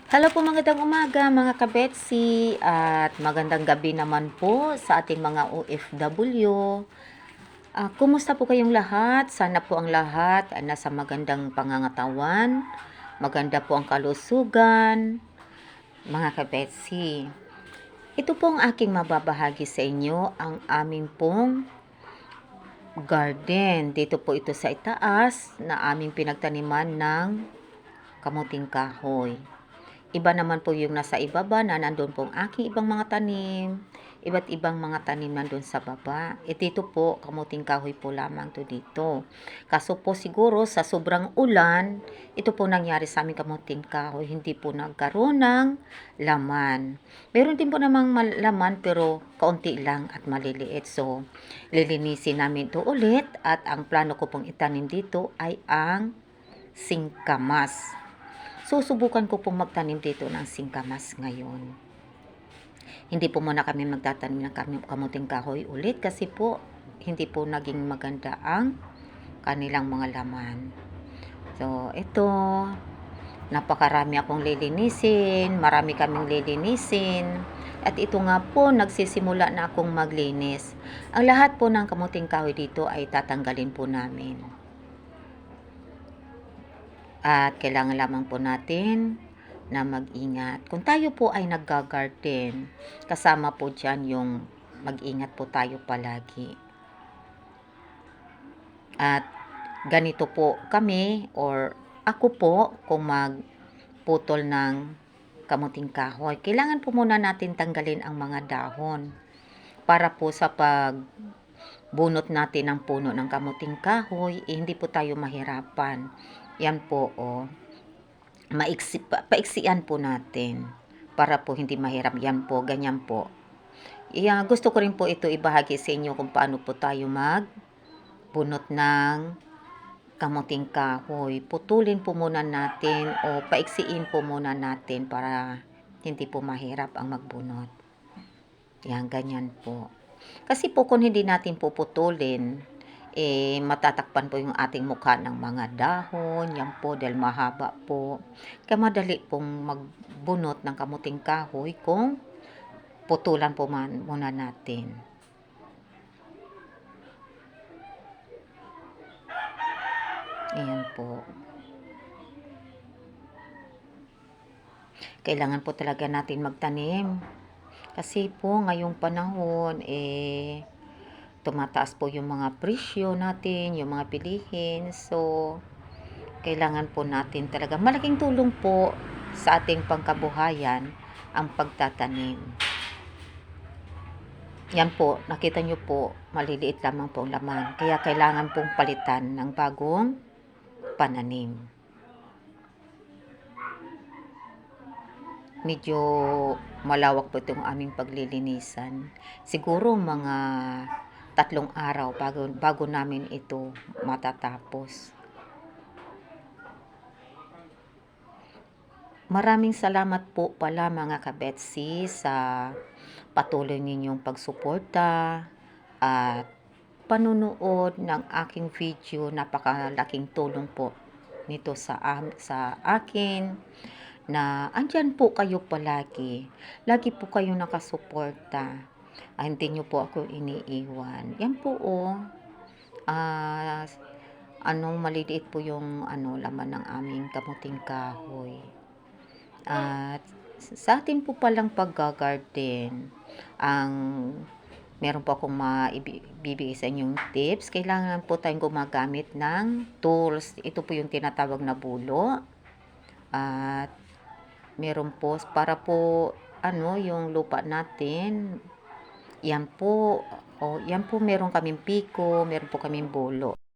Hello po, magandang umaga mga kabetsi at magandang gabi naman po sa ating mga OFW. Kumusta po kayong lahat? Sana po ang lahat ay nasa magandang pangangatawan, maganda po ang kalusugan, mga kabetsi. Ito po ang aking mababahagi sa inyo, ang aming pong garden. Dito po ito sa itaas na aming pinagtaniman ng kamuting kahoy. Iba naman po yung nasa ibaba na nandun pong aking ibang mga tanim. Iba't ibang mga tanim nandun sa baba. Dito po, kamuting kahoy po lamang to dito. Kaso po siguro sa sobrang ulan, ito po nangyari sa aming kamuting kahoy. Hindi po nagkaroon ng laman. Meron din po namang laman pero kaunti lang at maliliit. So, lilinisin namin ito ulit at ang plano ko pong itanim dito ay ang singkamas. Susubukan ko pong magtanim dito ng singkamas ngayon. Hindi po muna kami magtatanim ng kamuting kahoy ulit kasi po hindi po naging maganda ang kanilang mga laman. So, ito, napakarami akong lilinisin, marami kaming lilinisin. At ito nga po, nagsisimula na akong maglinis. Ang lahat po ng kamuting kahoy dito ay tatanggalin po namin. At kailangan lamang po natin na mag-ingat. Kung tayo po ay nagga-garden, kasama po dyan yung mag-ingat po tayo palagi. At ganito po kami or ako po kung magputol ng kamuting kahoy. Kailangan po muna natin tanggalin ang mga dahon para po sa pagbunot natin ng puno ng kamuting kahoy, hindi po tayo mahirapan. Yan po, paiksian po natin para po hindi mahirap. Yan po, ganyan po. Gusto ko rin po ito ibahagi sa inyo kung paano po tayo magbunot ng kamuting kahoy. Putulin po muna natin o paiksiin po muna natin para hindi po mahirap ang magbunot. Yan, ganyan po. Kasi po kung hindi natin puputulin, matatakpan po yung ating mukha ng mga dahon. Yan po, dahil mahaba po. Kaya madali pong magbunot ng kamuting kahoy kung putulan po muna natin. Ayan po. Kailangan po talaga natin magtanim. Kasi po ngayong panahon, tumataas po yung mga presyo natin, yung mga bilihin. So, kailangan po natin talaga, malaking tulong po sa ating pangkabuhayan ang pagtatanim. Yan po, nakita nyo po, maliliit lamang po ang laman. Kaya kailangan pong palitan ng bagong pananim. Medyo malawak po itong aming paglilinisan. Siguro mga 3 araw bago namin ito matatapos. Maraming salamat po pala mga kabetsi sa patuloy ninyong pagsuporta at panunood ng aking video. Napakalaking tulong po nito sa akin na andyan po kayo palagi. Lagi po kayo nakasuporta. Hindi nyo po ako iniiwan. Yan po maliliit po yung laman ng aming kamuting kahoy. At sa atin po palang pag-garden, meron po akong maibibigay sa inyong tips. Kailangan po tayong gumagamit ng tools. Ito po yung tinatawag na bulo. At meron po para po yung lupa natin. Yan po, meron kaming piko, meron po kaming bulo.